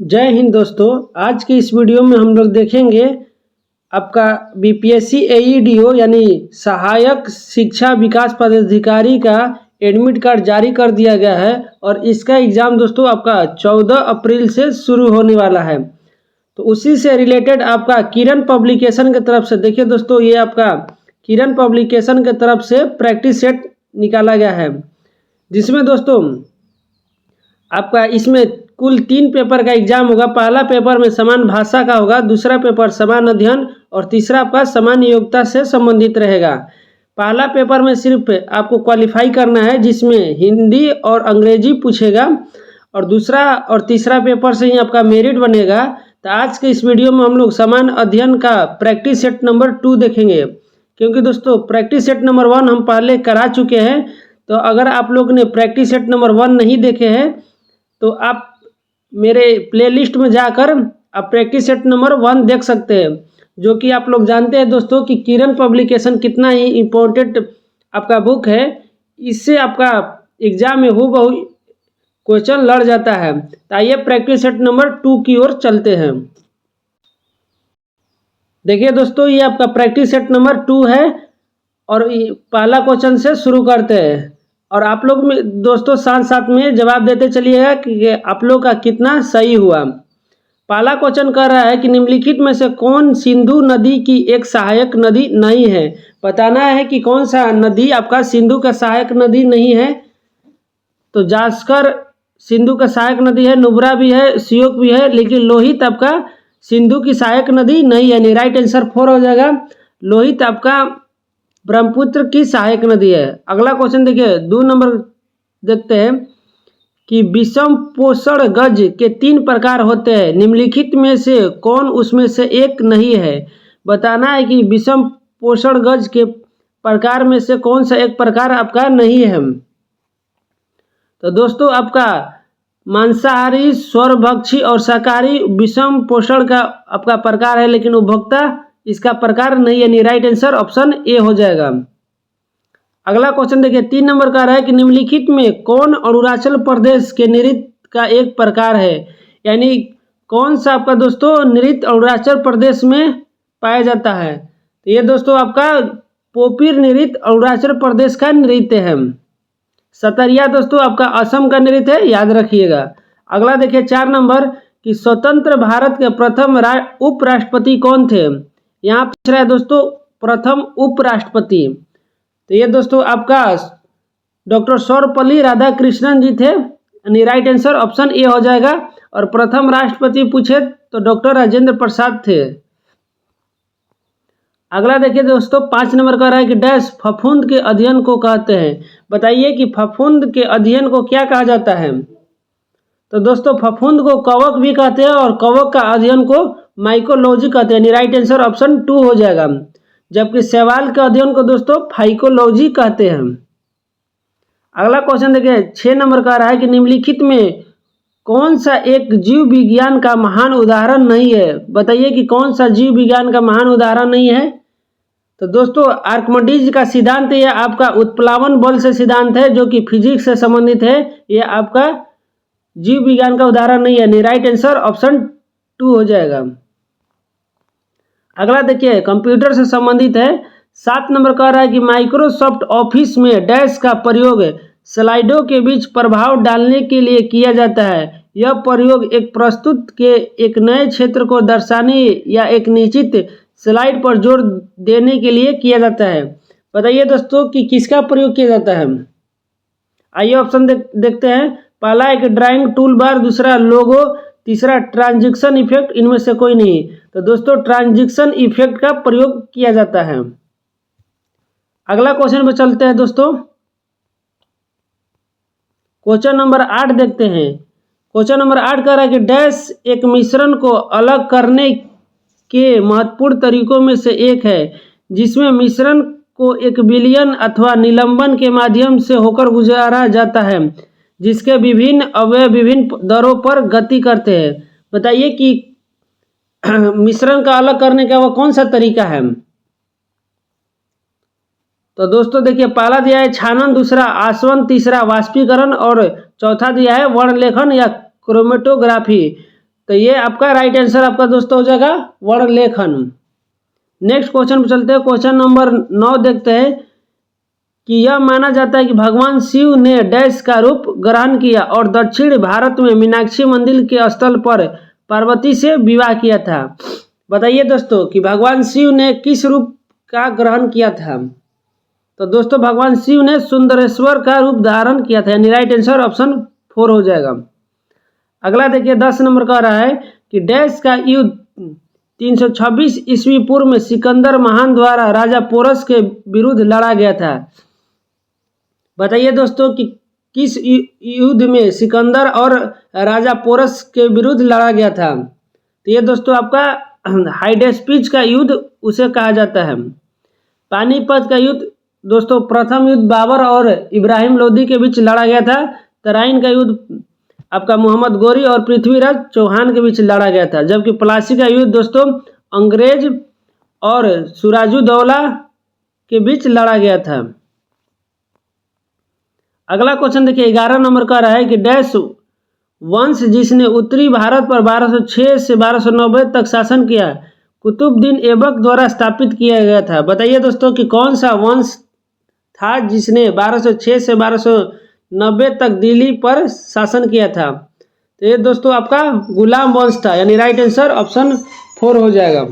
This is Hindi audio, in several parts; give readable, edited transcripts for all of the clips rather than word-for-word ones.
जय हिंद दोस्तों। आज के इस वीडियो में हम लोग देखेंगे आपका बीपीएससी एईडीओ यानी सहायक शिक्षा विकास पदाधिकारी का एडमिट कार्ड जारी कर दिया गया है और इसका एग्ज़ाम दोस्तों आपका 14 अप्रैल से शुरू होने वाला है। तो उसी से रिलेटेड आपका किरण पब्लिकेशन की तरफ से देखिए दोस्तों, ये आपका किरण पब्लिकेशन की तरफ से प्रैक्टिस सेट निकाला गया है, जिसमें दोस्तों आपका इसमें कुल 3 पेपर का एग्जाम होगा। पहला पेपर में समान भाषा का होगा, दूसरा पेपर समान अध्ययन और तीसरा आपका समान योग्यता से संबंधित रहेगा। पहला पेपर में सिर्फ आपको क्वालिफाई करना है, जिसमें हिंदी और अंग्रेजी पूछेगा, और दूसरा और तीसरा पेपर से ही आपका मेरिट बनेगा। तो आज के इस वीडियो में हम लोग समान अध्ययन का प्रैक्टिस सेट नंबर 2 देखेंगे, क्योंकि दोस्तों प्रैक्टिस सेट नंबर 1 हम पहले करा चुके हैं। तो अगर आप लोग ने प्रैक्टिस सेट नंबर 1 नहीं देखे हैं तो आप मेरे प्लेलिस्ट में जाकर आप प्रैक्टिस सेट नंबर 1 देख सकते हैं, जो कि आप लोग जानते हैं दोस्तों कि किरण पब्लिकेशन कितना ही इम्पोर्टेंट आपका बुक है। इससे आपका एग्जाम में हूबहू क्वेश्चन लड़ जाता है। तो आइए प्रैक्टिस सेट नंबर 2 की ओर चलते हैं। देखिए दोस्तों, ये आपका प्रैक्टिस सेट नंबर 2 है और पहला क्वेश्चन से शुरू करते हैं। और आप लोग में दोस्तों साथ साथ में जवाब देते चलिएगा कि आप लोग का कितना सही हुआ। पहला क्वेश्चन कह रहा है कि निम्नलिखित में से कौन सिंधु नदी की एक सहायक नदी नहीं है। बताना है कि कौन सा नदी आपका सिंधु का सहायक नदी नहीं है। तो जास्कर सिंधु का सहायक नदी है, नुब्रा भी है, श्योक भी है, लेकिन लोहित आपका सिंधु की सहायक नदी नहीं है। नहीं, राइट आंसर 4 हो जाएगा। लोहित आपका ब्रह्मपुत्र की सहायक नदी है। अगला क्वेश्चन देखिए, 2 नंबर देखते हैं कि विषम पोषण गज के 3 प्रकार होते हैं, निम्नलिखित में से कौन उसमें से एक नहीं है। बताना है कि विषम पोषण गज के प्रकार में से कौन सा एक प्रकार आपका नहीं है। तो दोस्तों आपका मांसाहारी, स्वरभक्षी और शाकाहारी विषम पोषण का आपका प्रकार है, लेकिन उपभोक्ता इसका प्रकार नहीं है। नहीं, राइट आंसर ऑप्शन ए हो जाएगा। अगला क्वेश्चन देखिए, 3 नंबर का रहा है कि निम्नलिखित में कौन अरुणाचल प्रदेश के नृत्य का एक प्रकार है। यानी कौन सा आपका दोस्तों नृत्य अरुणाचल प्रदेश में पाया जाता है। तो ये दोस्तों आपका पोपीर नृत्य अरुणाचल प्रदेश का नृत्य है। सतरिया दोस्तों आपका असम का नृत्य है, याद रखिएगा। अगला देखिए 4 नंबर कि स्वतंत्र भारत के प्रथम उपराष्ट्रपति कौन थे। यहाँ पूछ रहा है दोस्तों प्रथम उपराष्ट्रपति। तो ये दोस्तों आपका डॉक्टर सर्वपल्ली राधाकृष्णन जी थे। यानी राइट आंसर ऑप्शन ए हो जाएगा। और प्रथम राष्ट्रपति पूछे तो डॉक्टर राजेंद्र प्रसाद थे। अगला देखिए दोस्तों 5 नंबर का रहा है कि डैश फफूंद के अध्ययन को कहते हैं। बताइए कि फफूंद के अध्ययन को क्या कहा जाता है। तो दोस्तों फफूंद को कवक भी कहते हैं और कवक का अध्ययन को माइकोलॉजी कहते हैं। राइट आंसर ऑप्शन 2 हो जाएगा। जबकि शैवाल के अध्ययन को दोस्तों फाइकोलॉजी कहते हैं। अगला क्वेश्चन देखिए 6 नंबर का रहा है कि निम्नलिखित में कौन सा एक जीव विज्ञान का महान उदाहरण नहीं है। बताइए कि कौन सा जीव विज्ञान का महान उदाहरण नहीं है। तो दोस्तों आर्किमिडीज का सिद्धांत यह आपका उत्प्लावन बल से सिद्धांत है, जो कि फिजिक्स से संबंधित है। यह आपका जीव विज्ञान का उदाहरण नहीं है। नहीं, राइट आंसर ऑप्शन 2 हो जाएगा। अगला देखिए कंप्यूटर से संबंधित है। 7 नंबर कह रहा है कि माइक्रोसॉफ्ट ऑफिस में डैश का प्रयोग स्लाइडों के बीच प्रभाव डालने के लिए किया जाता है। यह प्रयोग एक प्रस्तुत के एक नए क्षेत्र को दर्शाने या एक निश्चित स्लाइड पर जोर देने के लिए किया जाता है। बताइए दोस्तों कि किसका प्रयोग किया जाता है। आइए ऑप्शन देखते हैं। पहला एक ड्राइंग टूल बार, दूसरा लोगो, तीसरा ट्रांजिशन इफेक्ट। इनमें से कोई नहीं। तो दोस्तों ट्रांजिशन इफेक्ट का प्रयोग किया जाता है। अगला क्वेश्चन पे चलते हैं दोस्तों। क्वेश्चन नंबर 8 देखते हैं। क्वेश्चन नंबर 8 कह रहा है कि डैश एक मिश्रण को अलग करने के महत्वपूर्ण तरीकों में से एक है, जिसमें मिश्रण को एक विलयन अथवा निलंबन के माध्यम से होकर गुजारा जाता है, जिसके विभिन्न अवयव विभिन्न दरों पर गति करते हैं। बताइए कि मिश्रण का अलग करने का वह कौन सा तरीका है। तो दोस्तों देखिए पहला दिया है छानन, दूसरा आसवन, तीसरा वाष्पीकरण और चौथा दिया है वर्णलेखन या क्रोमेटोग्राफी। तो ये आपका राइट आंसर आपका दोस्तों हो जाएगा वर्णलेखन। नेक्स्ट क्वेश्चन पर चलते हैं। क्वेश्चन नंबर 9 देखते हैं कि यह माना जाता है कि भगवान शिव ने डैश का रूप ग्रहण किया और दक्षिण भारत में मीनाक्षी मंदिर के स्थल पर पार्वती से विवाह किया था। बताइए दोस्तों कि भगवान शिव ने किस रूप का ग्रहण किया था। तो दोस्तों भगवान शिव ने सुंदरेश्वर का रूप धारण किया था, यानी राइट आंसर ऑप्शन 4 हो जाएगा। अगला देखिए 10 नंबर का रहा है कि डैश का युद्ध 326 ईस्वी पूर्व में सिकंदर महान द्वारा राजा पोरस के विरुद्ध लड़ा गया था। बताइए दोस्तों कि किस युद्ध में सिकंदर और राजा पोरस के विरुद्ध लड़ा गया था। तो ये दोस्तों आपका हाइडेस्पिच का युद्ध उसे कहा जाता है। पानीपत का युद्ध दोस्तों प्रथम युद्ध बाबर और इब्राहिम लोदी के बीच लड़ा गया था। तराइन का युद्ध आपका मोहम्मद गोरी और पृथ्वीराज चौहान के बीच लड़ा गया था। जबकि प्लासी का युद्ध दोस्तों अंग्रेज और सिराजुद्दौला के बीच लड़ा गया था। अगला क्वेश्चन देखिए 11 नंबर का रहा है कि डैश वंश जिसने उत्तरी भारत पर 1206 से 1290 तक शासन किया कुतुबुद्दीन ऐबक द्वारा स्थापित किया गया था। बताइए दोस्तों कि कौन सा वंश था जिसने 1206 से 1290 तक दिल्ली पर शासन किया था। तो ये दोस्तों आपका गुलाम वंश था, यानी राइट आंसर ऑप्शन 4 हो जाएगा।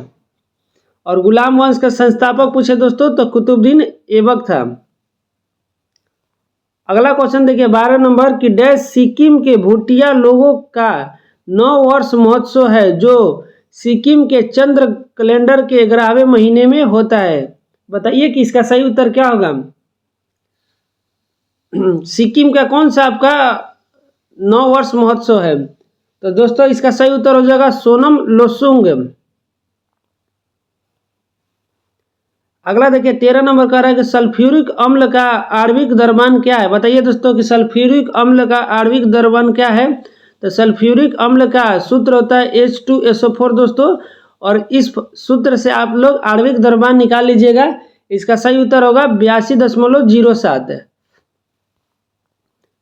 और गुलाम वंश का संस्थापक पूछे दोस्तों तो कुतुबुद्दीन ऐबक था। अगला क्वेश्चन देखिए 12 नंबर की डैश सिक्किम के भूटिया लोगों का 9 वर्ष महोत्सव है जो सिक्किम के चंद्र कैलेंडर के 11वें महीने में होता है। बताइए कि इसका सही उत्तर क्या होगा। सिक्किम का कौन सा आपका 9 वर्ष महोत्सव है। तो दोस्तों इसका सही उत्तर हो जाएगा सोनम लोसुंग। अगला देखिए 13 नंबर का रहा है कि सल्फ्यूरिक अम्ल का आणविक द्रव्यमान क्या है। बताइए दोस्तों कि सल्फ्यूरिक अम्ल का आणविक द्रव्यमान क्या है। तो सल्फ्यूरिक अम्ल का सूत्र होता है H2SO4 दोस्तों, और इस सूत्र से आप लोग आणविक द्रव्यमान निकाल लीजिएगा। इसका सही उत्तर होगा 82.07।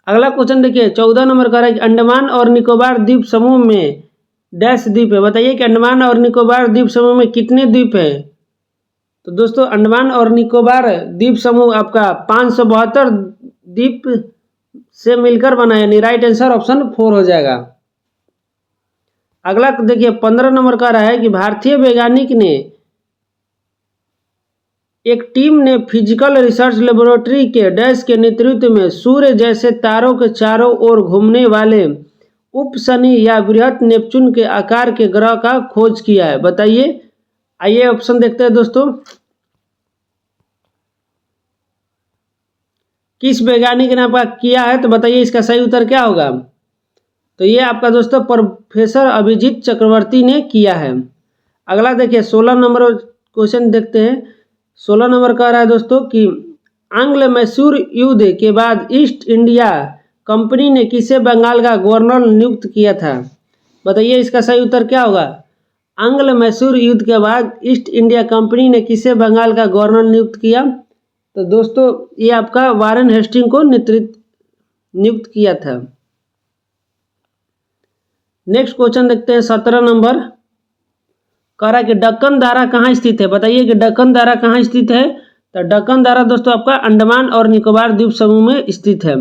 अगला क्वेश्चन देखिए 14 नंबर का रहा है कि अंडमान और निकोबार द्वीप समूह में डैश द्वीप है। बताइए कि अंडमान और निकोबार द्वीप समूह में कितने द्वीप है। तो दोस्तों अंडमान और निकोबार द्वीप समूह आपका 572 द्वीप से मिलकर बना है, यानी राइट आंसर ऑप्शन 4 हो जाएगा। अगला देखिए 15 नंबर का रहा है कि भारतीय वैज्ञानिक ने एक टीम ने फिजिकल रिसर्च लेबोरेटरी के डैश के नेतृत्व में सूर्य जैसे तारों के चारों ओर घूमने वाले उप शनि या बृहत नेपच्यून के आकार के ग्रह का खोज किया है। बताइए, आइए ऑप्शन देखते हैं दोस्तों। किस वैज्ञानिक ने आपका किया है, तो बताइए इसका सही उत्तर क्या होगा। तो ये आपका दोस्तों प्रोफेसर अभिजीत चक्रवर्ती ने किया है। अगला देखिए 16 नंबर क्वेश्चन देखते हैं। 16 नंबर का रहा है दोस्तों कि आंग्ल मैसूर युद्ध के बाद ईस्ट इंडिया कंपनी ने किसे बंगाल का गवर्नर नियुक्त किया था। बताइए इसका सही उत्तर क्या होगा। आंग्ल मैसूर युद्ध के बाद ईस्ट इंडिया कंपनी ने किसे बंगाल का गवर्नर नियुक्त किया। तो दोस्तों ये आपका वारेन हेस्टिंग को नियुक्त किया था। नेक्स्ट क्वेश्चन देखते हैं 17 नंबर कह रहा है कि दक्कन दारा कहाँ स्थित है। बताइए कि दक्कन दारा कहाँ स्थित है। तो दक्कन दारा दोस्तों आपका अंडमान और निकोबार द्वीप समूह में स्थित है।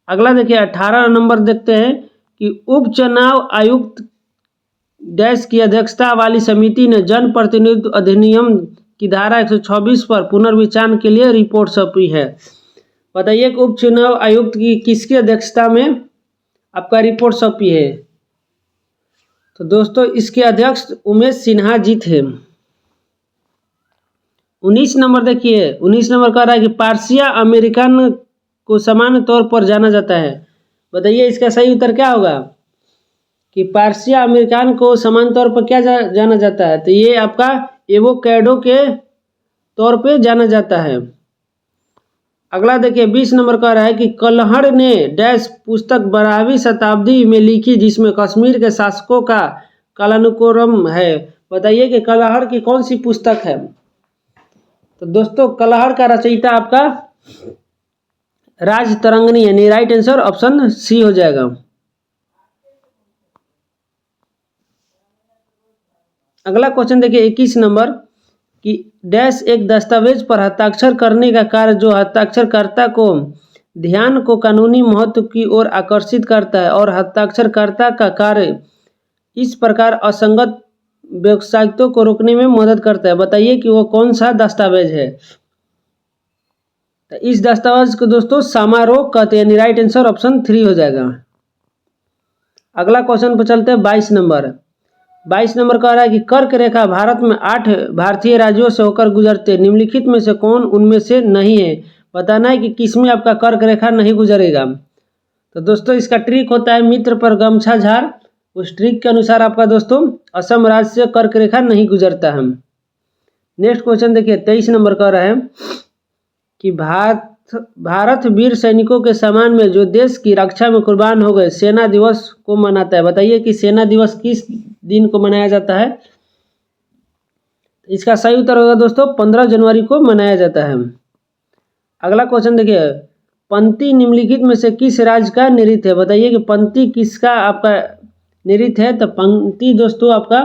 अगला देखिए 18 नंबर देखते हैं कि उपचुनाव आयुक्त डैश की अध्यक्षता वाली समिति ने जन प्रतिनिधित्व अधिनियम की धारा 126 पर पुनर्विचार के लिए रिपोर्ट सौंपी है। बताइए कि उपचुनाव आयुक्त की किसकी अध्यक्षता में आपका रिपोर्ट सौंपी है। तो दोस्तों इसके अध्यक्ष उमेश सिन्हा जी थे। 19 नंबर देखिए 19 नंबर कह रहा है कि पार्सिया अमेरिकन को सामान्य तौर पर जाना जाता है। बताइए इसका सही उत्तर क्या होगा कि पार्सिया अमेरिकन को सामान्य तौर पर क्या जाना जाता है। तो ये आपका एवोकैडो के तौर पे जाना जाता है। अगला देखिए 20 नंबर का रहा है कि कलहड़ ने डैश पुस्तक 12वीं शताब्दी में लिखी जिसमें कश्मीर के शासकों का कालानुक्रम है। बताइए कि कलहड़ की कौन सी पुस्तक है। तो दोस्तों कलहड़ का रचयिता आपका राजतरंगिणी, यानी राइट आंसर ऑप्शन सी हो जाएगा। अगला क्वेश्चन देखिए 21 नंबर कि डैश एक दस्तावेज पर हस्ताक्षर करने का कार्य जो हस्ताक्षरकर्ता को ध्यान को कानूनी महत्व की ओर आकर्षित करता है और हस्ताक्षरकर्ता का कार्य इस प्रकार असंगत व्यवसायित्व को रोकने में मदद करता है। बताइए कि वो कौन सा दस्तावेज है। तो इस दस्तावेज को दोस्तों समारोह कहते हैं, यानी राइट आंसर ऑप्शन 3 हो जाएगा। अगला क्वेश्चन पर चलते हैं 22 नंबर। 22 नंबर कह रहा है कि कर्क रेखा भारत में 8 भारतीय राज्यों से होकर गुजरते निम्नलिखित में से कौन उनमें से नहीं है। बताना है कि किसमें आपका कर्क रेखा नहीं गुजरेगा। तो दोस्तों इसका ट्रिक होता है मित्र पर गमछा झाड़। उस ट्रिक के अनुसार आपका दोस्तों असम राज्य से कर्क रेखा नहीं गुजरता है। नेक्स्ट क्वेश्चन देखिए 23 नंबर कह रहा है कि भारत वीर सैनिकों के सम्मान में जो देश की रक्षा में कुर्बान हो गए सेना दिवस को मनाता है। बताइए कि सेना दिवस किस दिन को मनाया जाता है। इसका सही उत्तर होगा दोस्तों 15 जनवरी को मनाया जाता है। अगला क्वेश्चन देखिए पंती निम्नलिखित में से किस राज्य का नृत्य है। बताइए कि पंती किसका आपका नृत्य है। तो पंती दोस्तों आपका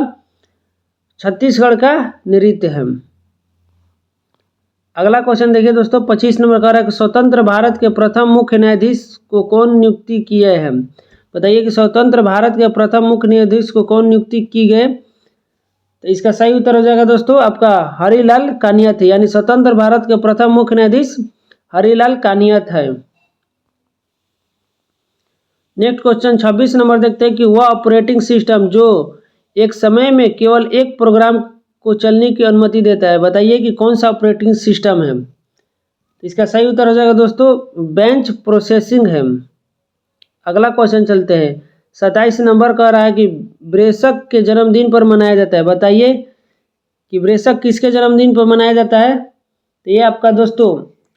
छत्तीसगढ़ का नृत्य है। अगला क्वेश्चन देखिए दोस्तों 25 नंबर कह रहा है कि स्वतंत्र भारत के प्रथम मुख्य न्यायाधीश को कौन नियुक्ति किए हैं। बताइए कि स्वतंत्र भारत के प्रथम मुख्य न्यायाधीश को कौन नियुक्ति की गए। तो इसका सही उत्तर हो जाएगा दोस्तों आपका हरिलाल कानियत है, यानी स्वतंत्र भारत के प्रथम मुख्य न्यायाधीश हरिलाल कानियत है। नेक्स्ट क्वेश्चन 26 नंबर देखते हैं कि वह ऑपरेटिंग सिस्टम जो एक समय में केवल एक प्रोग्राम को चलने की अनुमति देता है। बताइए कि कौन सा ऑपरेटिंग सिस्टम है। इसका सही उत्तर हो जाएगा दोस्तों बेंच प्रोसेसिंग है। अगला क्वेश्चन चलते हैं 27 नंबर कह रहा है कि वृषक के जन्मदिन पर मनाया जाता है। बताइए कि वृषक किसके जन्मदिन पर मनाया जाता है। तो ये आपका दोस्तों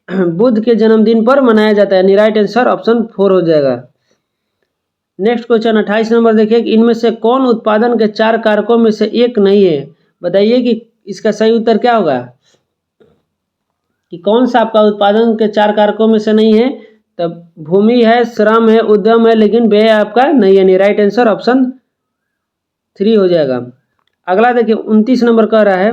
बुध के जन्मदिन पर मनाया जाता है, यानी राइट आंसर ऑप्शन 4 हो जाएगा। नेक्स्ट क्वेश्चन 28 नंबर देखिए कि इनमें से कौन उत्पादन के 4 कारकों में से एक नहीं है। बताइए कि इसका सही उत्तर क्या होगा कि कौन सा आपका उत्पादन के 4 कारकों में से नहीं है। तब भूमि है, श्रम है, उद्यम है, लेकिन व्यय आपका नहीं है, यानी राइट आंसर ऑप्शन 3 हो जाएगा। अगला देखिए 29 नंबर कह रहा है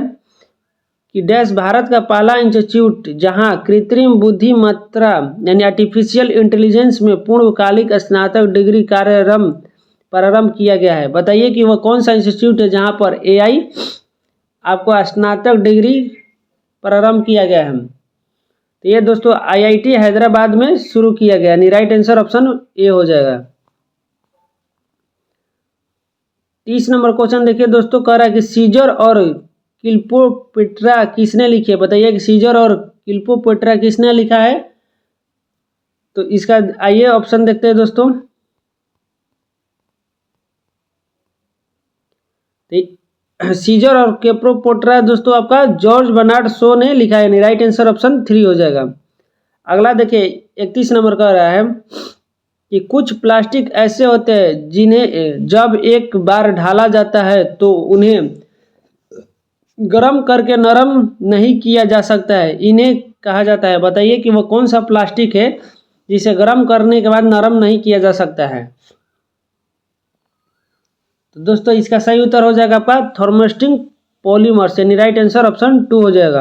कि डैश भारत का पहला इंस्टीट्यूट जहां कृत्रिम बुद्धिमत्ता यानी आर्टिफिशियल इंटेलिजेंस में पूर्णकालिक स्नातक डिग्री कार्यक्रम प्रारंभ किया गया है। बताइए कि वह कौन सा इंस्टीट्यूट है जहां पर एआई आपको स्नातक डिग्री प्रारंभ किया गया है। तो ये दोस्तों आईआईटी हैदराबाद में शुरू किया गया, यानी राइट आंसर ऑप्शन ए हो जाएगा। 30 नंबर क्वेश्चन देखिए दोस्तों कह रहा है कि सीजर और क्लियोपेट्रा किसने लिखी है। बताइए कि सीजर और क्लियोपेट्रा किसने लिखा है। तो इसका आइए ऑप्शन देखते हैं दोस्तों। सीजर और क्लियोपेट्रा दोस्तों आपका जॉर्ज बर्नार्ड शो ने लिखा है, यानी राइट आंसर ऑप्शन 3 हो जाएगा। अगला देखिए 31 नंबर कह रहा है कि कुछ प्लास्टिक ऐसे होते हैं जिन्हें जब एक बार ढाला जाता है तो उन्हें गर्म करके नरम नहीं किया जा सकता है, इन्हें कहा जाता है। बताइए कि वो कौन सा प्लास्टिक है जिसे गर्म करने के बाद नरम नहीं किया जा सकता है। तो दोस्तों इसका सही उत्तर हो जाएगा आपका थर्मोस्टिंग पॉलीमर्स, यानी राइट आंसर ऑप्शन 2 हो जाएगा।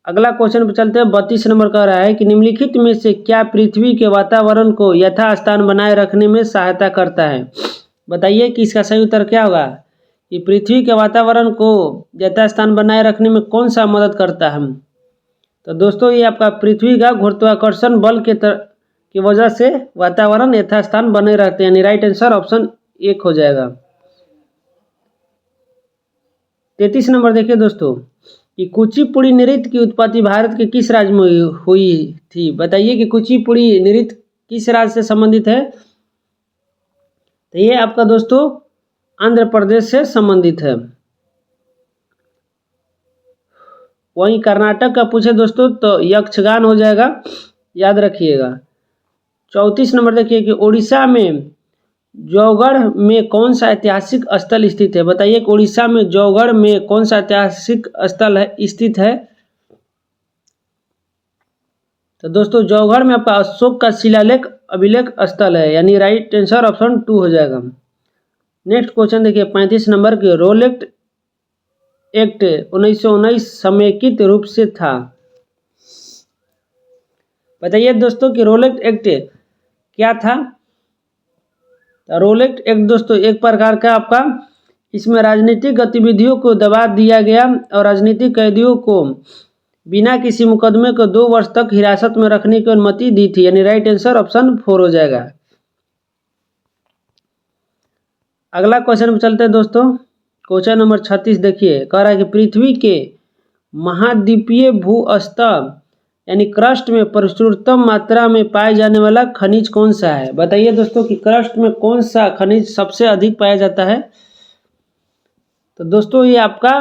अगला क्वेश्चन पर चलते हैं 32 नंबर कह रहा है कि निम्नलिखित में से क्या पृथ्वी के वातावरण को यथास्थान बनाए रखने में सहायता करता है। बताइए कि इसका सही उत्तर क्या होगा कि पृथ्वी के वातावरण को यथास्थान बनाए रखने में कौन सा मदद करता है। तो दोस्तों ये आपका पृथ्वी का गुरुत्वाकर्षण बल की वजह से वातावरण यथास्थान बने रहते हैं, यानी राइट आंसर ऑप्शन 1 हो जाएगा। 33 नंबर देखिए दोस्तों कि कुचिपुड़ी नृत्य की उत्पत्ति भारत के किस राज्य में हुई थी। बताइए कि कुचिपुड़ी नृत्य किस राज्य से संबंधित है। तो ये आपका दोस्तों आंध्र प्रदेश से संबंधित है। वहीं कर्नाटक का पूछे दोस्तों तो यक्षगान हो जाएगा, याद रखिएगा। 34 नंबर देखिए कि उड़ीसा में जौगढ़ में कौन सा ऐतिहासिक स्थल स्थित है। बताइए कि उड़ीसा में जौगढ़ में कौन सा ऐतिहासिक स्थल स्थित है। तो दोस्तों जौगढ़ में आपका अशोक का शिलालेख अभिलेख स्थल है, यानी राइट आंसर ऑप्शन 2 हो जाएगा। नेक्स्ट क्वेश्चन देखिए 35 नंबर के, रोलेट एक्ट 1919 समेकित रूप से था। बताइए दोस्तों कि रोलेट एक्ट क्या था। रोलेट एक्ट दोस्तों एक प्रकार का आपका, इसमें राजनीतिक गतिविधियों को दबा दिया गया और राजनीतिक कैदियों को बिना किसी मुकदमे को 2 वर्ष तक हिरासत में रखने की अनुमति दी थी। यानी राइट आंसर ऑप्शन 4 हो जाएगा। अगला क्वेश्चन में चलते हैं दोस्तों। क्वेश्चन नंबर 36 देखिए, कह रहा है कि पृथ्वी के महाद्वीपीय भू-स्तर यानी क्रस्ट में प्रचुरतम मात्रा में पाए जाने वाला खनिज कौन सा है। बताइए दोस्तों कि क्रस्ट में कौन सा खनिज सबसे अधिक पाया जाता है। तो दोस्तों ये आपका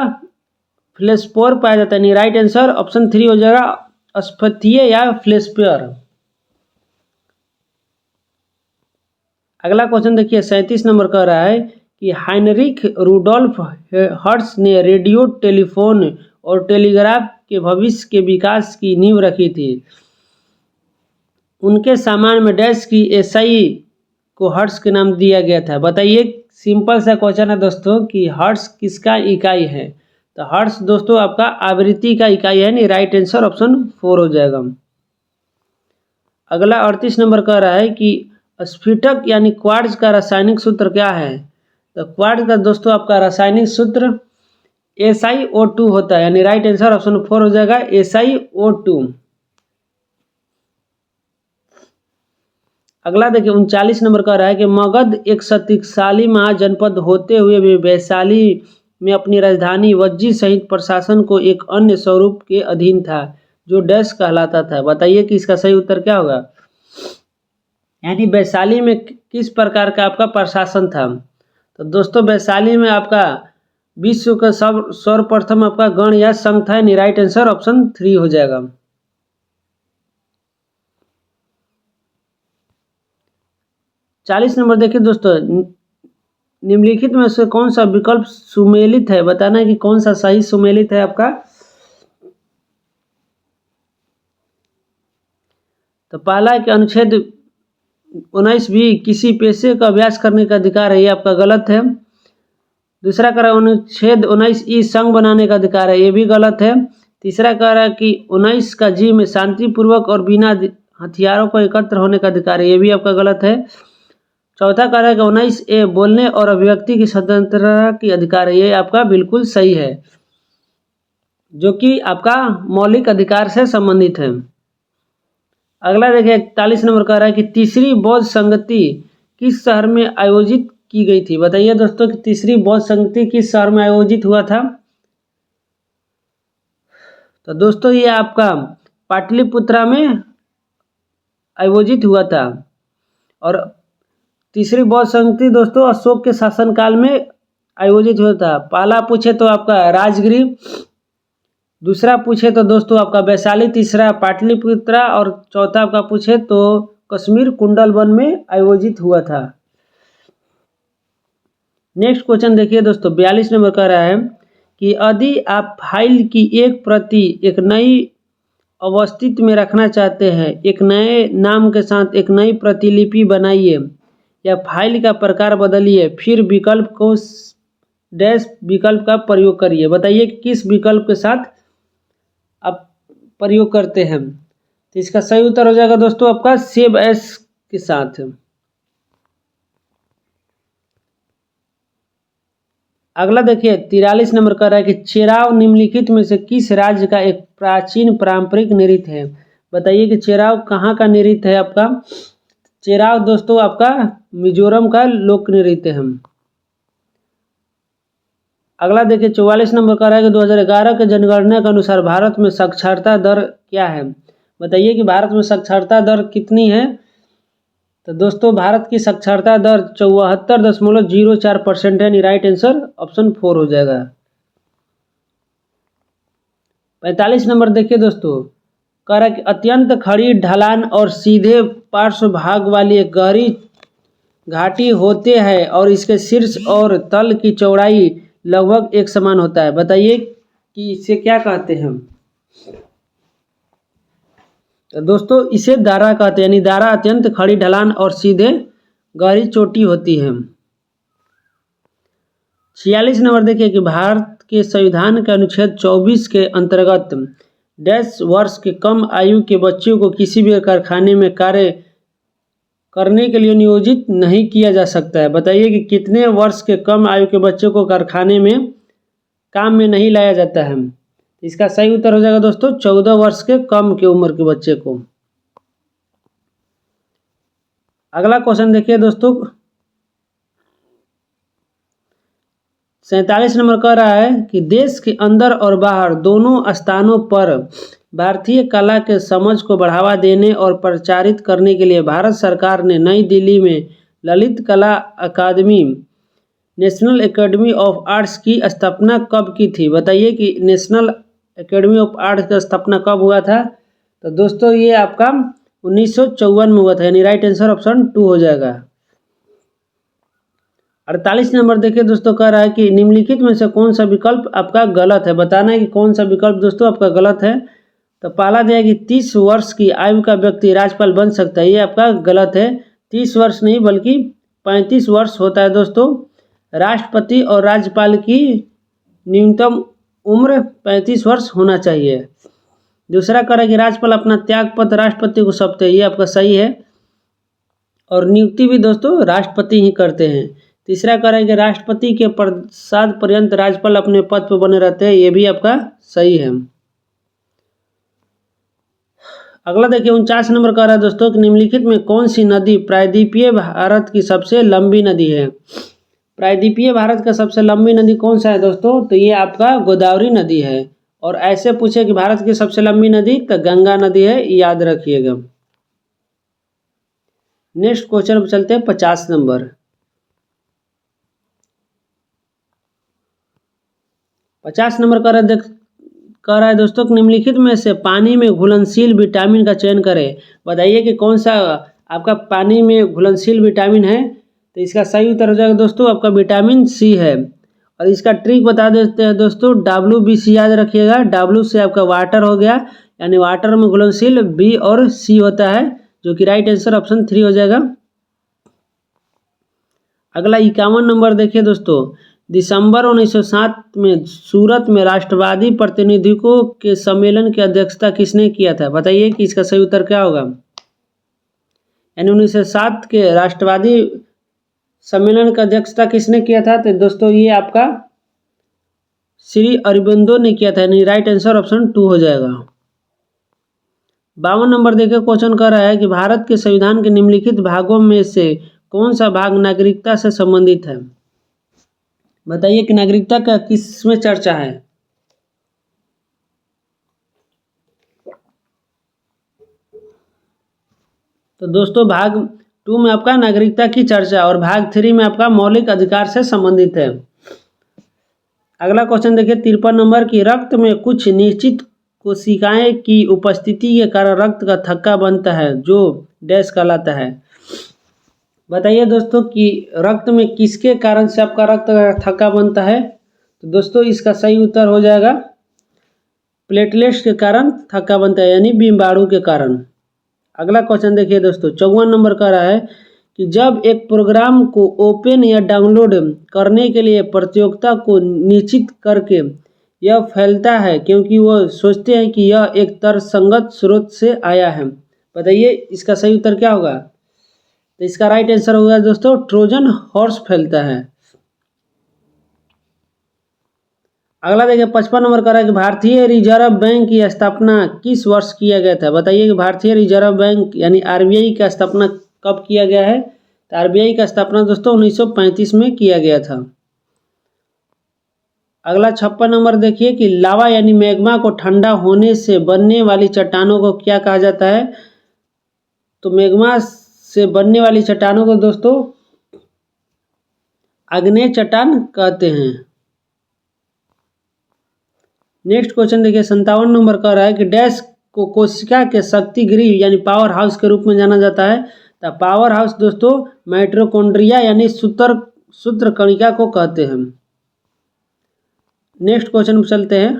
फ्लेस्पोर पाया जाता है। यानी राइट आंसर ऑप्शन 3 हो जाएगा, अस्फतीय या फ्लेस्पोर। अगला क्वेश्चन देखिए 37 नंबर कह रहा है कि हाइनरिख रुडोल्फ हर्ट्ज ने रेडियो, टेलीफोन और टेलीग्राफ के भविष्य के विकास की नींव रखी थी। उनके सामान में डैश की एसआई को हर्ट्ज के नाम दिया गया था। बताइए, सिंपल सा क्वेश्चन है दोस्तों कि हर्ट्ज किसका इकाई है। तो हर्ट्ज दोस्तों आपका आवृत्ति का इकाई है। नहीं, राइट आंसर ऑप्शन 4 हो जाएगा। अगला 38 नंबर कह रहा है कि स्फटिक यानी क्वार्ट्ज का रासायनिक सूत्र क्या है। तो क्वार्ट्ज का दोस्तों आपका रासायनिक सूत्र SiO2 होता है। यानी राइट आंसर ऑप्शन 4 हो जाएगा, SiO2। अगला देखिए 39 नंबर का रहा है कि मगध एक शक्तिशाली महाजनपद होते हुए भी वैशाली में अपनी राजधानी वज्जी सहित प्रशासन को एक अन्य स्वरूप के अधीन था जो डैश कहलाता था। बताइए कि इसका सही उत्तर क्या होगा। यानी वैशाली में किस प्रकार का आपका प्रशासन था। तो दोस्तों वैशाली में आपका विश्व का सर्वप्रथम आपका गण या संघ था। यानी राइट आंसर ऑप्शन 3 हो जाएगा। चालीस नंबर देखिए दोस्तों, निम्नलिखित में से कौन सा विकल्प सुमेलित है। बताना है कि कौन सा सही सुमेलित है आपका। तो पहला है कि अनुच्छेद 19 भी किसी पेशे का अभ्यास करने का अधिकार है, ये आपका गलत है। दूसरा कह रहा है अनुच्छेद 19 संघ बनाने का अधिकार है, ये भी गलत है। तीसरा कह रहा है कि 19 का जी में शांतिपूर्वक और बिना हथियारों को एकत्र होने का अधिकार है, ये भी आपका गलत है। चौथा कह रहा है कि 19A बोलने और अभिव्यक्ति की स्वतंत्रता की अधिकार है, ये आपका बिल्कुल सही है, जो कि आपका मौलिक अधिकार से संबंधित है। अगला देखिए 41 नंबर कह रहा है कि तीसरी बौद्ध संगति किस शहर में आयोजित की गई थी। बताइए दोस्तों कि तीसरी बौद्ध संगति किस शहर में आयोजित हुआ था। तो दोस्तों ये आपका पाटलिपुत्रा में आयोजित हुआ था। और तीसरी बौद्ध संगति दोस्तों अशोक के शासनकाल में आयोजित हुआ था। पहला पूछे तो आपका राजगृह, दूसरा पूछे तो दोस्तों आपका वैशाली, तीसरा पाटलिपुत्रा और चौथा आपका पूछे तो कश्मीर कुंडलवन में आयोजित हुआ था। नेक्स्ट क्वेश्चन देखिए दोस्तों 42 नंबर कह रहा है कि यदि आप फाइल की एक प्रति एक नई अवस्थिति में रखना चाहते हैं, एक नए नाम के साथ एक नई प्रतिलिपि बनाइए या फाइल का प्रकार बदलिए, फिर विकल्प को डैश विकल्प का प्रयोग करिए। बताइए किस विकल्प के साथ आप प्रयोग करते हैं। तो इसका सही उत्तर हो जाएगा दोस्तों आपका सेव एस के साथ। अगला देखिए 43 नंबर कर रहा है कि चेराव निम्नलिखित में से किस राज्य का एक प्राचीन पारंपरिक नृत्य है। बताइए कि चेराव कहाँ का नृत्य है आपका। चेराव दोस्तों आपका मिजोरम का लोक नृत्य है। अगला देखिए 44 नंबर का है कि 2011 के जनगणना के अनुसार भारत में साक्षरता दर क्या है। बताइए कि भारत में साक्षरता दर कितनी है। तो दोस्तों भारत की साक्षरता दर 74.04% है। राइट आंसर ऑप्शन 4 हो जाएगा। 45 नंबर देखिए दोस्तों, कह रहा है कि अत्यंत खड़ी ढलान और सीधे पार्श्व भाग वाली एक गहरी घाटी होते हैं और इसके शीर्ष और तल की चौड़ाई लगभग एक समान होता है। बताइए कि इसे क्या कहते हैं। तो दोस्तों इसे दारा कहते हैं। यानी दारा अत्यंत खड़ी ढलान और सीधे गहरी चोटी होती है। 46 नंबर देखिए कि भारत के संविधान के अनुच्छेद 24 के अंतर्गत डैश वर्ष के कम आयु के बच्चों को किसी भी कारखाने में कार्य करने के लिए नियोजित नहीं किया जा सकता है। बताइए कि कितने वर्ष के कम आयु के बच्चों को कारखाने में काम में नहीं लाया जाता है। इसका सही उत्तर हो जाएगा दोस्तों 14 वर्ष के कम की उम्र के बच्चे को। अगला क्वेश्चन देखिए दोस्तों, 47 नंबर कह रहा है कि देश के अंदर और बाहर दोनों स्थानों पर भारतीय कला के समझ को बढ़ावा देने और प्रचारित करने के लिए भारत सरकार ने नई दिल्ली में ललित कला अकादमी नेशनल एकेडमी ऑफ आर्ट्स की स्थापना कब की थी। बताइए कि नेशनल एकेडमी ऑफ आर्ट्स की स्थापना कब हुआ था। तो दोस्तों ये आपका 1954 में हुआ था, यानी राइट आंसर ऑप्शन 2 हो जाएगा। 48 नंबर देखिए दोस्तों, कह रहा है कि निम्नलिखित में से कौन सा विकल्प आपका गलत है। बताना है कि कौन सा विकल्प दोस्तों आपका गलत है। तो पहला दिया कि 30 वर्ष की आयु का व्यक्ति राज्यपाल बन सकता है, ये आपका गलत है। 30 वर्ष नहीं बल्कि 35 वर्ष होता है दोस्तों। राष्ट्रपति और राज्यपाल की न्यूनतम उम्र 35 वर्ष होना चाहिए। दूसरा कह रहा है कि राज्यपाल अपना त्यागपत्र राष्ट्रपति को सौंपते हैं, ये आपका सही है। और नियुक्ति भी दोस्तों राष्ट्रपति ही करते हैं। तीसरा कह रहा है कि राष्ट्रपति के प्रसाद पर्यंत राज्यपाल अपने पद पर बने रहते हैं, ये भी आपका सही है। अगला देखिए 49 नंबर कह रहा है दोस्तों कि निम्नलिखित में कौन सी नदी प्रायद्वीपीय भारत की सबसे लंबी नदी है। प्रायद्वीपीय भारत का सबसे लंबी नदी कौन सा है दोस्तों। तो ये आपका गोदावरी नदी है। और ऐसे पूछे कि भारत की सबसे लंबी नदी तो गंगा नदी है, याद रखिएगा। नेक्स्ट क्वेश्चन पर चलते हैं 50 नंबर। 50 नंबर कह रहा है दोस्तों कि निम्नलिखित में से पानी में घुलनशील विटामिन का चयन करें। बताइए कि कौन सा आपका पानी में घुलनशील विटामिन है। तो इसका सही उत्तर हो जाएगा दोस्तों आपका विटामिन सी है। और इसका ट्रिक बता देते हैं दोस्तों, WBC याद रखिएगा। W से आपका वाटर हो गया, यानी वाटर में घुलनशील, B और C होता है, जो कि राइट आंसर ऑप्शन 3 हो जाएगा। अगला 51 नंबर देखिए दोस्तों, दिसंबर 1907 में सूरत में राष्ट्रवादी प्रतिनिधियों के सम्मेलन की अध्यक्षता किसने किया था। बताइए कि इसका सही उत्तर क्या होगा। यानी 1907 के राष्ट्रवादी सम्मेलन का अध्यक्षता किसने किया था। तो दोस्तों ये आपका श्री अरबिंदो ने किया था, यानी राइट आंसर ऑप्शन 2 हो जाएगा। 52 नंबर देखिए क्वेश्चन कर रहा है कि भारत के संविधान के निम्नलिखित भागों में से कौन सा भाग नागरिकता से संबंधित है। बताइए कि नागरिकता का किसमें चर्चा है। तो दोस्तों भाग 2 में आपका नागरिकता की चर्चा और भाग 3 में आपका मौलिक अधिकार से संबंधित है। अगला क्वेश्चन देखिए 53 नंबर की रक्त में कुछ निश्चित कोशिकाएं की उपस्थिति के कारण रक्त का थक्का बनता है, जो डैश कहलाता है। बताइए दोस्तों कि रक्त में किसके कारण से आपका रक्त का थक्का बनता है। तो दोस्तों इसका सही उत्तर हो जाएगा प्लेटलेट्स के कारण थक्का बनता है, यानी बीमाणु के कारण। अगला क्वेश्चन देखिए दोस्तों 54 नंबर का रहा है कि जब एक प्रोग्राम को ओपन या डाउनलोड करने के लिए प्रतियोगिता को निश्चित करके यह फैलता है क्योंकि वह सोचते हैं कि यह एक तर्कसंगत स्रोत से आया है। बताइए इसका सही उत्तर क्या होगा। तो इसका राइट आंसर होगा दोस्तों ट्रोजन हॉर्स फैलता है। अगला देखिए 55 नंबर का रहा है कि भारतीय रिजर्व बैंक की स्थापना किस वर्ष किया गया था। बताइए कि भारतीय रिजर्व बैंक यानी RBI का स्थापना कब किया गया है। तो RBI का स्थापना दोस्तों 1935 में किया गया था। अगला 56 नंबर देखिए कि लावा यानी मैग्मा को ठंडा होने से बनने वाली चट्टानों को क्या कहा जाता है। तो मैग्मा से बनने वाली चट्टानों को दोस्तों आग्नेय चट्टान कहते हैं। नेक्स्ट क्वेश्चन देखिए 57 नंबर का रहा है कि डैश को कोशिका के शक्ति गृह यानी पावर हाउस के रूप में जाना जाता है। तो पावर हाउस दोस्तों माइटोकॉन्ड्रिया यानी सूत्र कणिका को कहते हैं। नेक्स्ट क्वेश्चन पर चलते हैं,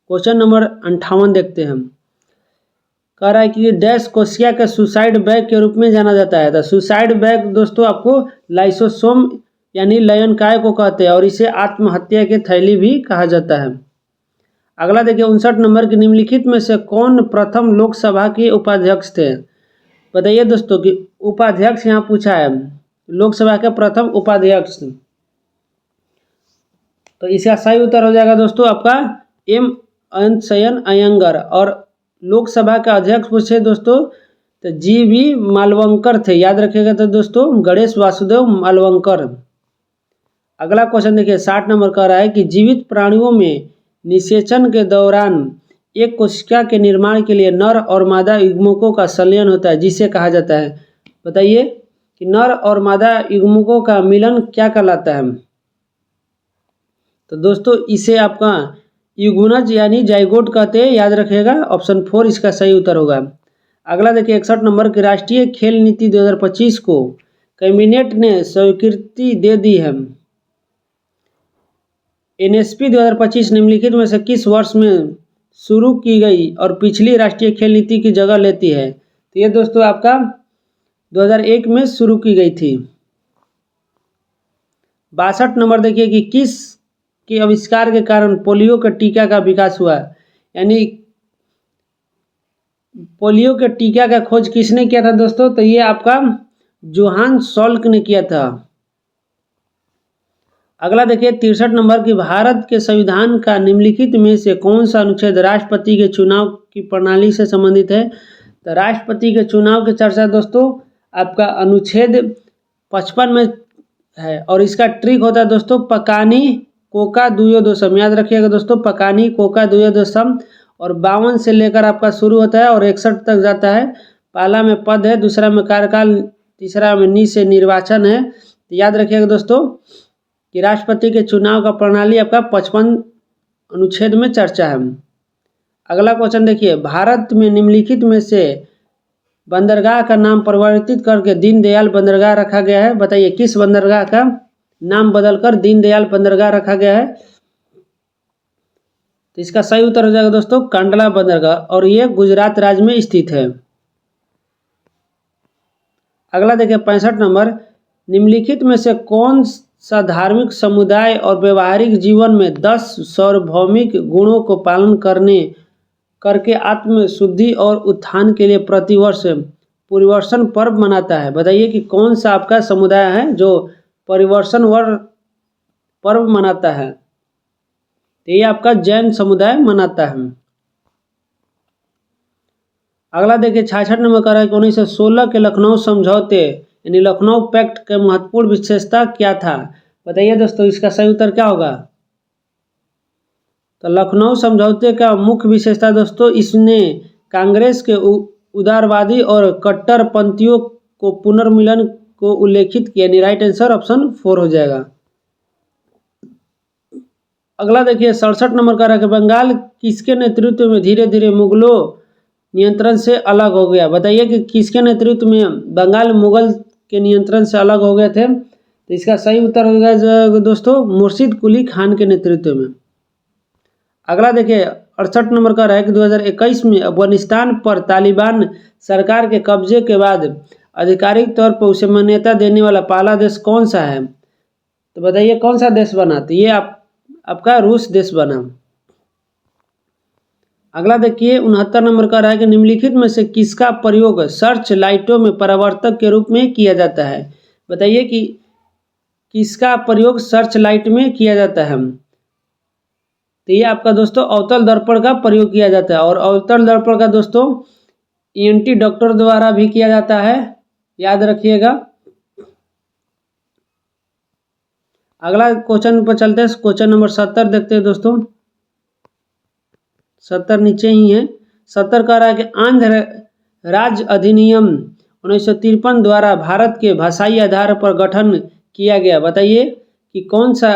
क्वेश्चन नंबर 58 देखते हैं। कह रहा है कि डैश कोशिका के सुसाइड बैग के रूप में जाना जाता है। तो सुसाइड बैग दोस्तों आपको लाइसोसोम यानी लयन काय को कहते हैं और इसे आत्महत्या की थैली भी कहा जाता है। अगला देखिए 59 नंबर की निम्नलिखित में से कौन प्रथम लोकसभा के उपाध्यक्ष थे। बताइए दोस्तों कि उपाध्यक्ष यहाँ पूछा है, लोकसभा के प्रथम उपाध्यक्ष। तो इसका सही उत्तर हो जाएगा दोस्तों आपका एम वेंकैया अय्यंगार। और लोकसभा का अध्यक्ष पूछे दोस्तों तो जी.वी. मालवंकर थे, याद रखिएगा। तो दोस्तों गणेश वासुदेव मालवंकर। अगला क्वेश्चन देखिए 60 नंबर का रहा है कि जीवित प्राणियों में निषेचन के दौरान एक कोशिका के निर्माण के लिए नर और मादा युग्मकों का संलयन होता है, जिसे कहा जाता है। बताइए कि नर और मादा युग्मकों का मिलन क्या कहलाता है। तो दोस्तों इसे आपका युग्मनज यानी जाइगोट कहते हैं, याद रखिएगा। ऑप्शन 4 इसका सही उत्तर होगा। अगला देखिए 61 नंबर की राष्ट्रीय खेल नीति 2025 को कैबिनेट ने स्वीकृति दे दी है। एनएसपी 2025 निम्नलिखित में से किस वर्ष में शुरू की गई और पिछली राष्ट्रीय खेल नीति की जगह लेती है। तो ये दोस्तों आपका 2001 में शुरू की गई थी। 62 नंबर देखिए कि किस के आविष्कार के कारण पोलियो के टीका का विकास हुआ, यानी पोलियो के टीका का खोज किसने किया था दोस्तों। तो ये आपका जोहान सॉल्क ने किया था। अगला देखिए 63 नंबर की भारत के संविधान का निम्नलिखित में से कौन सा अनुच्छेद राष्ट्रपति के चुनाव की प्रणाली से संबंधित है। तो राष्ट्रपति के चुनाव की चर्चा दोस्तों आपका अनुच्छेद 55 में है और इसका ट्रिक होता है दोस्तों पकानी कोका दुयोदशम, याद रखिएगा दोस्तों पकानी कोका दुयोदशम। और 52 से लेकर आपका शुरू होता है और 61 तक जाता है। पहला में पद है, दूसरा में कार्यकाल, तीसरा में नि से निर्वाचन है। तो याद रखिएगा दोस्तों कि राष्ट्रपति के चुनाव का प्रणाली आपका 55 अनुच्छेद में चर्चा है। अगला क्वेश्चन देखिए भारत में निम्नलिखित में से बंदरगाह का नाम परिवर्तित करके दीनदयाल बंदरगाह रखा गया है। बताइए किस बंदरगाह का नाम बदलकर दीनदयाल बंदरगाह रखा गया है। तो इसका सही उत्तर हो जाएगा दोस्तों कांडला बंदरगाह और ये गुजरात राज्य में स्थित है। अगला देखिए 65 नंबर निम्नलिखित में से कौन सा धार्मिक समुदाय और व्यवहारिक जीवन में 10 सार्वभौमिक गुणों को पालन करके आत्म शुद्धि और उत्थान के लिए प्रतिवर्ष परिवर्षण पर्व मनाता है। बताइए कि कौन सा आपका समुदाय है जो परिवर्षण पर्व मनाता है। तो ये आपका जैन समुदाय मनाता है। अगला देखिए 66 नंबर का है कि 1916 के लखनऊ समझौते यानी लखनऊ पैक्ट के महत्वपूर्ण विशेषता क्या था। बताइए दोस्तों इसका सही उत्तर क्या होगा। तो लखनऊ समझौते का मुख्य विशेषता दोस्तों इसने कांग्रेस के उदारवादी और कट्टरपंथियों को पुनर्मिलन को उल्लेखित किया, यानी राइट आंसर ऑप्शन 4 हो जाएगा। अगला देखिए 67 नंबर का है कि बंगाल किसके नेतृत्व में धीरे धीरे मुगलों नियंत्रण से अलग हो गया। बताइए कि किसके नेतृत्व में बंगाल मुगल के नियंत्रण से अलग हो गए थे। तो इसका सही उत्तर हो गया दोस्तों मुर्शिद कुली खान के नेतृत्व में। अगला देखिए 68 नंबर का है कि 2021 में अफगानिस्तान पर तालिबान सरकार के कब्जे के बाद आधिकारिक तौर पर उसे मान्यता देने वाला पहला देश कौन सा है। तो बताइए कौन सा देश बना। तो ये आपका रूस देश बना। अगला देखिए 69 नंबर का है कि निम्नलिखित में से किसका प्रयोग सर्च लाइटों में परावर्तक के रूप में किया जाता है। बताइए कि किसका प्रयोग सर्च लाइट में किया जाता है। तो ये आपका दोस्तों अवतल दर्पण का प्रयोग किया जाता है और अवतल दर्पण का दोस्तों ईएनटी डॉक्टर द्वारा भी किया जाता है, याद रखिएगा। अगला क्वेश्चन पर चलते हैं, क्वेश्चन नंबर 70 देखते हैं दोस्तों। 70 नीचे ही है। 70 कह रहा है कि आंध्र राज्य अधिनियम 1953 द्वारा भारत के भाषाई आधार पर गठन किया गया। बताइए कि कौन सा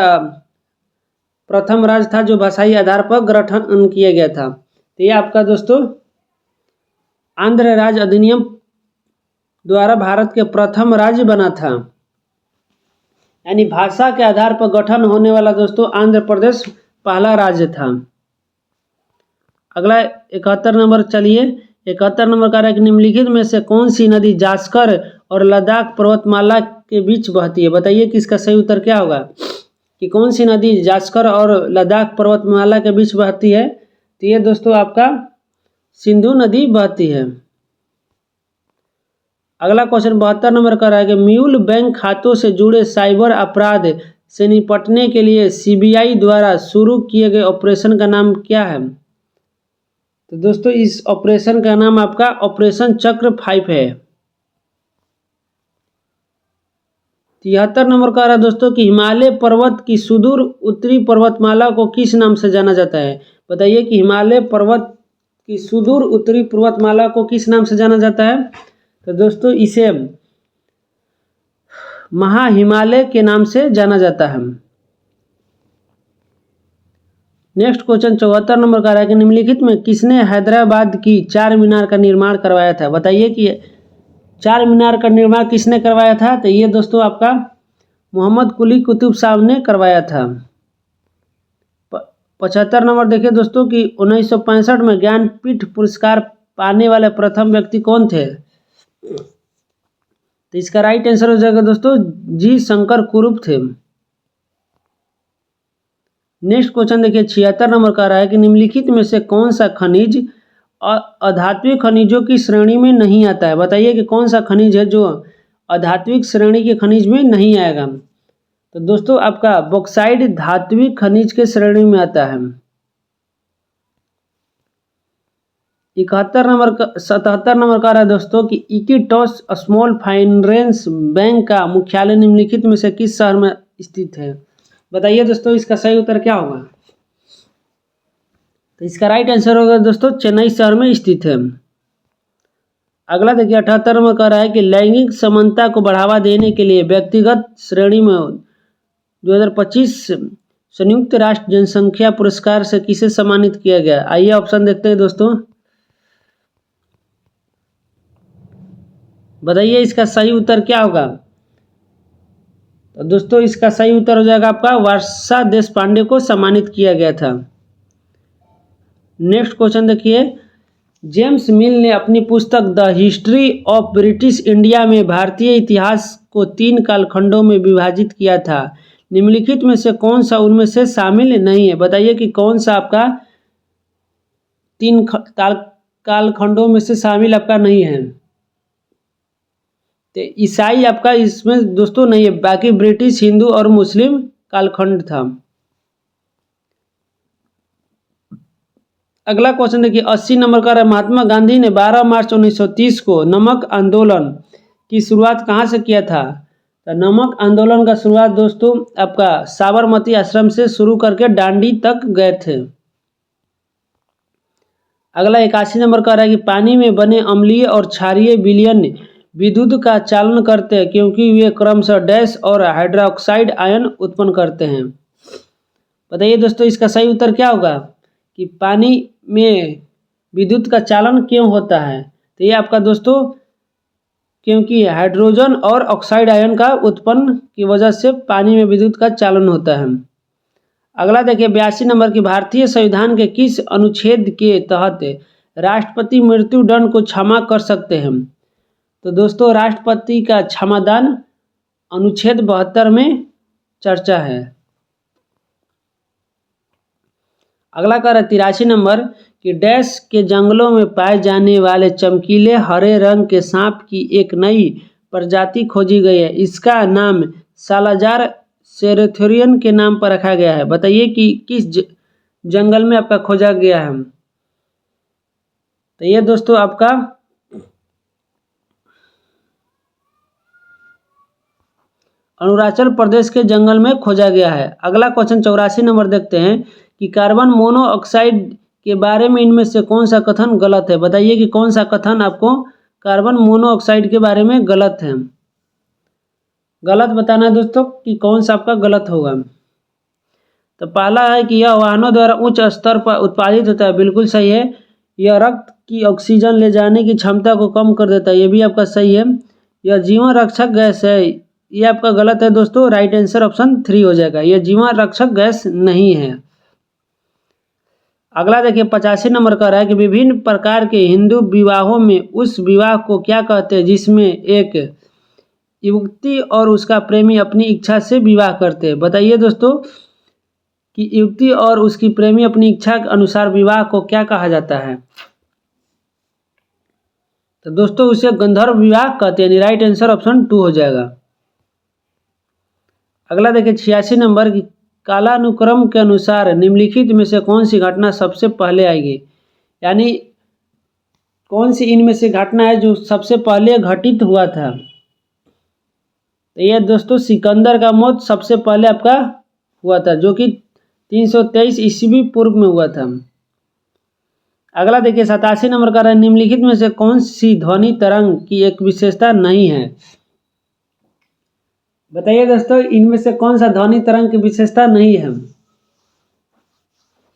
प्रथम राज्य था जो भाषाई आधार पर गठन किया गया था। तो ये आपका दोस्तों आंध्र राज्य अधिनियम द्वारा भारत के प्रथम राज्य बना था, यानी भाषा के आधार पर गठन होने वाला दोस्तों आंध्र प्रदेश पहला राज्य था। अगला 71 नंबर चलिए 71 नंबर का है कि निम्नलिखित में से कौन सी नदी जास्कर और लद्दाख पर्वतमाला के बीच बहती है। बताइए कि इसका सही उत्तर क्या होगा कि कौन सी नदी जास्कर और लद्दाख पर्वतमाला के बीच बहती है। तो ये दोस्तों आपका सिंधु नदी बहती है। अगला क्वेश्चन 72 नंबर का है कि म्यूल बैंक खातों से जुड़े साइबर अपराध से निपटने के लिए सीबीआई द्वारा शुरू किए गए ऑपरेशन का नाम क्या है। तो दोस्तों इस ऑपरेशन का नाम आपका ऑपरेशन चक्र 5 है। 73 नंबर का रहा दोस्तों कि हिमालय पर्वत की सुदूर उत्तरी पर्वतमाला को किस नाम से जाना जाता है। बताइए कि हिमालय पर्वत की सुदूर उत्तरी पर्वतमाला को किस नाम से जाना जाता है। तो दोस्तों इसे महाहिमालय के नाम से जाना जाता है। नेक्स्ट क्वेश्चन 74 नंबर का है कि निम्नलिखित में किसने हैदराबाद की चार मीनार का निर्माण करवाया था। बताइए कि चार मीनार का निर्माण किसने करवाया था। तो ये दोस्तों आपका मोहम्मद कुली कुतुब साहब ने करवाया था। 75 नंबर देखिए दोस्तों कि 1965 में ज्ञानपीठ पुरस्कार पाने वाले प्रथम व्यक्ति कौन थे। तो इसका राइट आंसर हो जाएगा दोस्तों जी शंकर कुरूप थे। नेक्स्ट क्वेश्चन देखिए 76 नंबर का रहा है कि निम्नलिखित में से कौन सा खनिज अधात्विक खनिजों की श्रेणी में नहीं आता है। बताइए कि कौन सा खनिज है जो अधात्विक श्रेणी के खनिज में नहीं आएगा। तो दोस्तों आपका बॉक्साइड धात्विक खनिज के श्रेणी में आता है। 77 नंबर का रहा है दोस्तों कि इक्विटोस स्मॉल फाइनेंस बैंक का मुख्यालय निम्नलिखित में से किस शहर में स्थित है। बताइए दोस्तों इसका सही उत्तर क्या होगा। तो इसका राइट आंसर होगा दोस्तों चेन्नई शहर में स्थित है। अगला देखिए 78 में कह रहा है कि लैंगिक समानता को बढ़ावा देने के लिए व्यक्तिगत श्रेणी में 2025 संयुक्त राष्ट्र जनसंख्या पुरस्कार से किसे सम्मानित किया गया। आइए ऑप्शन देखते हैं दोस्तों। बताइए इसका सही उत्तर क्या होगा। तो दोस्तों इसका सही उत्तर हो जाएगा आपका वर्षा देशपांडे को सम्मानित किया गया था। नेक्स्ट क्वेश्चन देखिए जेम्स मिल ने अपनी पुस्तक the history of British India में भारतीय इतिहास को 3 कालखंडों में विभाजित किया था। निम्नलिखित में से कौन सा उनमें से शामिल नहीं है। बताइए कि कौन सा आपका 3 कालखंडों में से शामिल आपका नहीं है। तो ईसाई आपका इसमें दोस्तों नहीं है, बाकी ब्रिटिश, हिंदू और मुस्लिम कालखंड था। अगला क्वेश्चन देखिए 80 नंबर का है महात्मा गांधी ने 12 मार्च 1930 को नमक आंदोलन की शुरुआत कहाँ से किया था। तो नमक आंदोलन का शुरुआत दोस्तों आपका साबरमती आश्रम से शुरू करके दांडी तक गए थे। अगला 81 नंबर का है कि पानी में बने अम्लीय और क्षारीय विलयन विद्युत का चालन करते हैं क्योंकि वे क्रमशः डैश और हाइड्रोक्साइड आयन उत्पन्न करते हैं। बताइए दोस्तों इसका सही उत्तर क्या होगा कि पानी में विद्युत का चालन क्यों होता है। तो ये आपका दोस्तों क्योंकि हाइड्रोजन और ऑक्साइड आयन का उत्पन्न की वजह से पानी में विद्युत का चालन होता है। अगला देखिए 82 नंबर की भारतीय संविधान के किस अनुच्छेद के तहत राष्ट्रपति मृत्युदंड को क्षमा कर सकते हैं। तो दोस्तों राष्ट्रपति का क्षमादान अनुच्छेद 72 में चर्चा है। अगला का 83 नंबर कि डैश के जंगलों में पाए जाने वाले चमकीले हरे रंग के सांप की एक नई प्रजाति खोजी गई है। इसका नाम सालाजार सेरेथोरियन के नाम पर रखा गया है। बताइए कि किस जंगल में आपका खोजा गया है। तो ये दोस्तों आपका अरुणाचल प्रदेश के जंगल में खोजा गया है। अगला क्वेश्चन 84 नंबर देखते हैं कि कार्बन मोनोऑक्साइड के बारे में इनमें से कौन सा कथन गलत है। बताइए कि कौन सा कथन आपको कार्बन मोनोऑक्साइड के बारे में गलत है। गलत बताना है दोस्तों कि कौन सा आपका गलत होगा। तो पहला है कि यह वाहनों द्वारा उच्च स्तर पर उत्पादित होता है। बिल्कुल सही है। यह रक्त की ऑक्सीजन ले जाने की क्षमता को कम कर देता है। ये भी आपका सही है। यह जीवन रक्षक गैस है। ये आपका गलत है दोस्तों। राइट आंसर ऑप्शन 3 हो जाएगा। यह जीवन रक्षक गैस नहीं है। अगला देखिए 85 नंबर का है कि विभिन्न प्रकार के हिंदू विवाहों में उस विवाह को क्या कहते हैं जिसमें एक युवती और उसका प्रेमी अपनी इच्छा से विवाह करते हैं। बताइए दोस्तों कि युवती और उसकी प्रेमी अपनी इच्छा के अनुसार विवाह को क्या कहा जाता है? तो दोस्तों उसे गंधर्व विवाह कहते हैं। राइट आंसर ऑप्शन 2 हो जाएगा। अगला देखिए 86 नंबर की कालानुक्रम के अनुसार निम्नलिखित में से कौन सी घटना सबसे पहले आएगी, यानी कौन सी इनमें से घटना है जो सबसे पहले घटित हुआ था? तो ये दोस्तों सिकंदर का मौत सबसे पहले आपका हुआ था, जो कि 323 ईस्वी पूर्व में हुआ था। अगला देखिए 87 नंबर का है निम्नलिखित में से कौन सी ध्वनि तरंग की एक विशेषता नहीं है? बताइए दोस्तों इनमें से कौन सा ध्वनि तरंग की विशेषता नहीं है?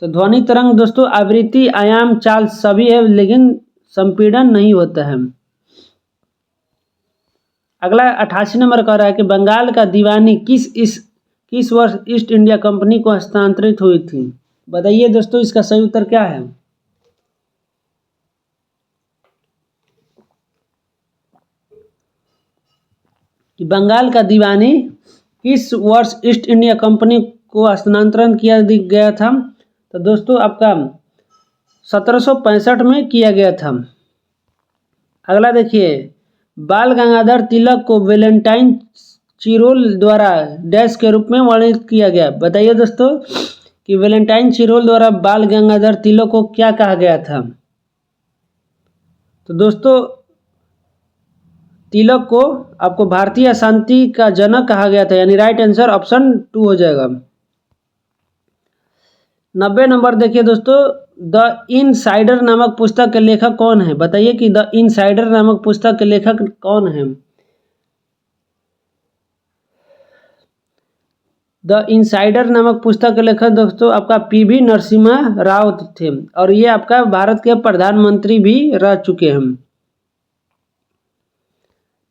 तो ध्वनि तरंग दोस्तों आवृत्ति, आयाम, चाल सभी है, लेकिन संपीड़न नहीं होता है। अगला 88 नंबर कह रहा है कि बंगाल का दीवानी किस वर्ष ईस्ट इंडिया कंपनी को हस्तांतरित हुई थी? बताइए दोस्तों इसका सही उत्तर क्या है? कि बंगाल का दीवानी किस वर्ष ईस्ट इंडिया कंपनी को हस्तांतरण किया गया था? तो दोस्तों आपका 1765 में किया गया था। अगला देखिए बाल गंगाधर तिलक को वैलेंटाइन चिरोल द्वारा डैश के रूप में वर्णित किया गया। बताइए दोस्तों कि वैलेंटाइन चिरोल द्वारा बाल गंगाधर तिलक को क्या कहा गया था? तो दोस्तों तिलक को आपको भारतीय शांति का जनक कहा गया था, यानी राइट आंसर ऑप्शन 2 हो जाएगा। 90 नंबर देखिए दोस्तों द इनसाइडर नामक पुस्तक के लेखक कौन है? बताइए कि द इनसाइडर नामक पुस्तक के लेखक कौन है? द इनसाइडर नामक पुस्तक के लेखक दोस्तों आपका पीवी नरसिम्हा राव थे, और ये आपका भारत के प्रधानमंत्री भी रह चुके हैं।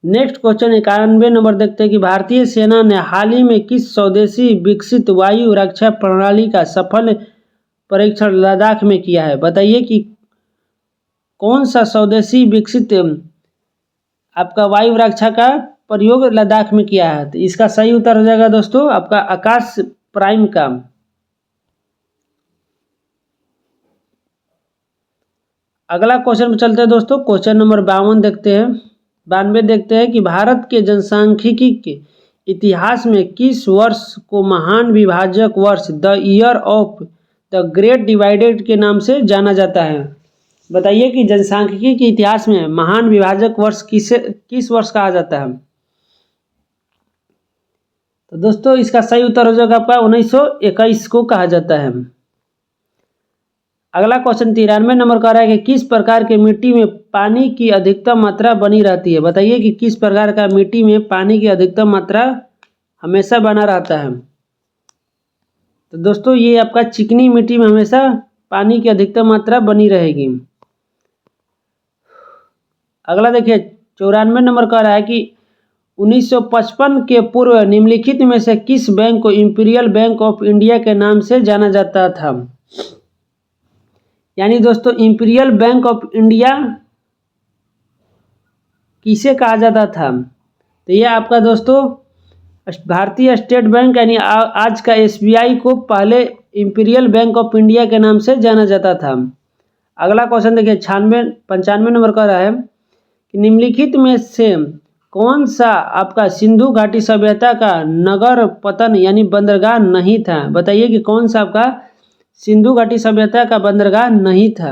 नेक्स्ट क्वेश्चन 91 नंबर देखते हैं कि भारतीय सेना ने हाल ही में किस स्वदेशी विकसित वायु रक्षा प्रणाली का सफल परीक्षण लद्दाख में किया है? बताइए कि कौन सा स्वदेशी विकसित आपका वायु रक्षा का प्रयोग लद्दाख में किया है? तो इसका सही उत्तर हो जाएगा दोस्तों आपका आकाश प्राइम का। अगला क्वेश्चन में चलते हैं दोस्तों, क्वेश्चन नंबर 92 देखते हैं कि भारत के जनसांख्यिकी के इतिहास में किस वर्ष को महान विभाजक वर्ष the year of the great divided के नाम से जाना जाता है? बताइए कि जनसांख्यिकी के इतिहास में महान विभाजक वर्ष किस वर्ष कहा जाता है? तो दोस्तों इसका सही उत्तर हो जाएगा आपका 1921 को कहा जाता है। अगला क्वेश्चन 93 नंबर का रहा है कि किस प्रकार के मिट्टी में पानी की अधिकतम मात्रा बनी रहती है? बताइए कि किस प्रकार का मिट्टी में पानी की अधिकतम मात्रा हमेशा बना रहता है? तो दोस्तों ये आपका चिकनी मिट्टी में हमेशा पानी की अधिकतम मात्रा बनी रहेगी। अगला देखिए 94 नंबर का रहा है कि 1955 के पूर्व निम्नलिखित में से किस बैंक को इंपीरियल बैंक ऑफ इंडिया के नाम से जाना जाता था? यानी दोस्तों इंपीरियल बैंक ऑफ इंडिया किसे कहा जाता था? तो यह आपका दोस्तों भारतीय स्टेट बैंक यानी आज का एसबीआई को पहले इंपीरियल बैंक ऑफ इंडिया के नाम से जाना जाता था। अगला क्वेश्चन देखिए 95 नंबर का रहा है कि निम्नलिखित में से कौन सा आपका सिंधु घाटी सभ्यता का नगर पतन यानी बंदरगाह नहीं था? बताइए कि कौन सा आपका सिंधु घाटी सभ्यता का बंदरगाह नहीं था?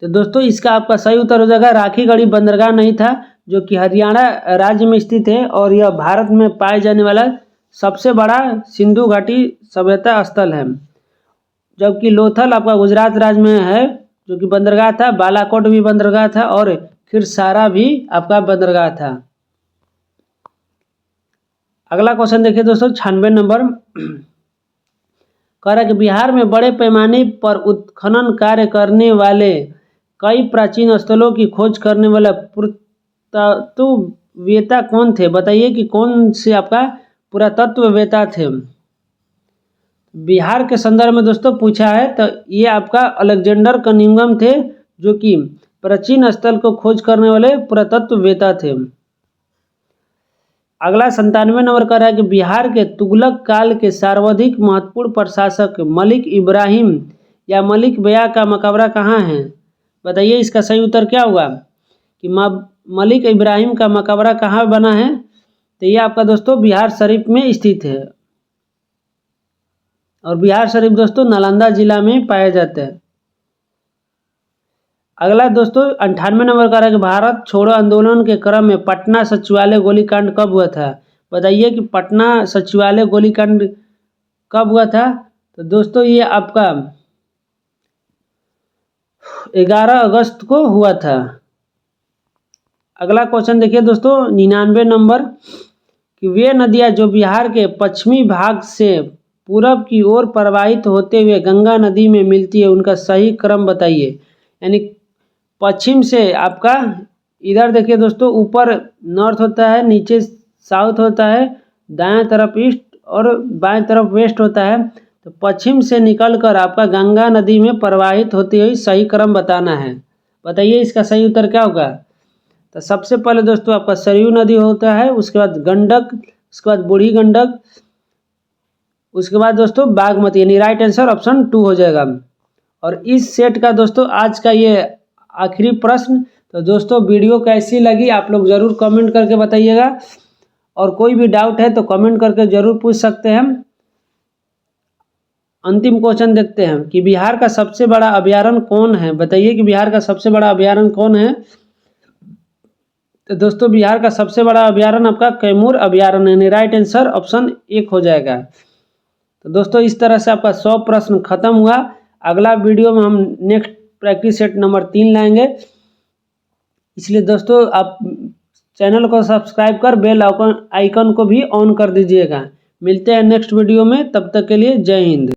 तो दोस्तों इसका आपका सही उत्तर हो जाएगा राखीगढ़ी बंदरगाह नहीं था, जो कि हरियाणा राज्य में स्थित है, और यह भारत में पाए जाने वाला सबसे बड़ा सिंधु घाटी सभ्यता स्थल है। जबकि लोथल आपका गुजरात राज्य में है, जो कि बंदरगाह था। बालाकोट भी बंदरगाह था, और खिरसारा भी आपका बंदरगाह था। अगला क्वेश्चन देखिए दोस्तों 96 नंबर कह रहा है कि बिहार में बड़े पैमाने पर उत्खनन कार्य करने वाले कई प्राचीन स्थलों की खोज करने वाला पुरातत्ववेत्ता कौन थे? बताइए कि कौन से आपका पुरातत्ववेत्ता थे? बिहार के संदर्भ में दोस्तों पूछा है, तो ये आपका अलेक्जेंडर कनिंघम थे, जो कि प्राचीन स्थल को खोज करने वाले पुरातत्ववेत्ता थे। अगला 97 नंबर का रहा है कि बिहार के तुगलक काल के सर्वाधिक महत्वपूर्ण प्रशासक मलिक इब्राहिम या मलिक बया का मकबरा कहाँ है? बताइए इसका सही उत्तर क्या होगा कि मलिक इब्राहिम का मकबरा कहाँ बना है? तो ये आपका दोस्तों बिहार शरीफ में स्थित है, और बिहार शरीफ दोस्तों नालंदा जिला में पाया जाता है। अगला दोस्तों 98 नंबर का है कि भारत छोड़ो आंदोलन के क्रम में पटना सचिवालय गोलीकांड कब हुआ था? बताइए कि पटना सचिवालय गोलीकांड कब हुआ था? तो दोस्तों ये आपका 11 अगस्त को हुआ था। अगला क्वेश्चन देखिए दोस्तों 99 नंबर कि वे नदियाँ जो बिहार के पश्चिमी भाग से पूरब की ओर प्रवाहित होते हुए गंगा नदी में मिलती है, उनका सही क्रम बताइए। यानी पश्चिम से आपका इधर देखिए दोस्तों, ऊपर नॉर्थ होता है, नीचे साउथ होता है, दाएं तरफ ईस्ट और बाएं तरफ वेस्ट होता है। तो पश्चिम से निकलकर आपका गंगा नदी में प्रवाहित होती हुई सही क्रम बताना है। बताइए इसका सही उत्तर क्या होगा? तो सबसे पहले दोस्तों आपका सरयू नदी होता है, उसके बाद गंडक, उसके बाद बूढ़ी गंडक, उसके बाद दोस्तों बागमती, यानी राइट आंसर ऑप्शन 2 हो जाएगा। और इस सेट का दोस्तों आज का ये आखिरी प्रश्न। तो दोस्तों वीडियो कैसी लगी आप लोग ज़रूर कमेंट करके बताइएगा, और कोई भी डाउट है तो कमेंट करके ज़रूर पूछ सकते हैं। अंतिम क्वेश्चन देखते हैं कि बिहार का सबसे बड़ा अभयारण्य कौन है? बताइए कि बिहार का सबसे बड़ा अभयारण्य कौन है? तो दोस्तों बिहार का सबसे बड़ा अभयारण्य आपका कैमूर अभयारण्य, यानी राइट आंसर ऑप्शन 1 हो जाएगा। तो दोस्तों इस तरह से आपका 100 प्रश्न खत्म हुआ। अगला वीडियो में हम नेक्स्ट प्रैक्टिस सेट नंबर 3 लाएंगे, इसलिए दोस्तों आप चैनल को सब्सक्राइब कर बेल आइकन को भी ऑन कर दीजिएगा। मिलते हैं नेक्स्ट वीडियो में, तब तक के लिए जय हिंद।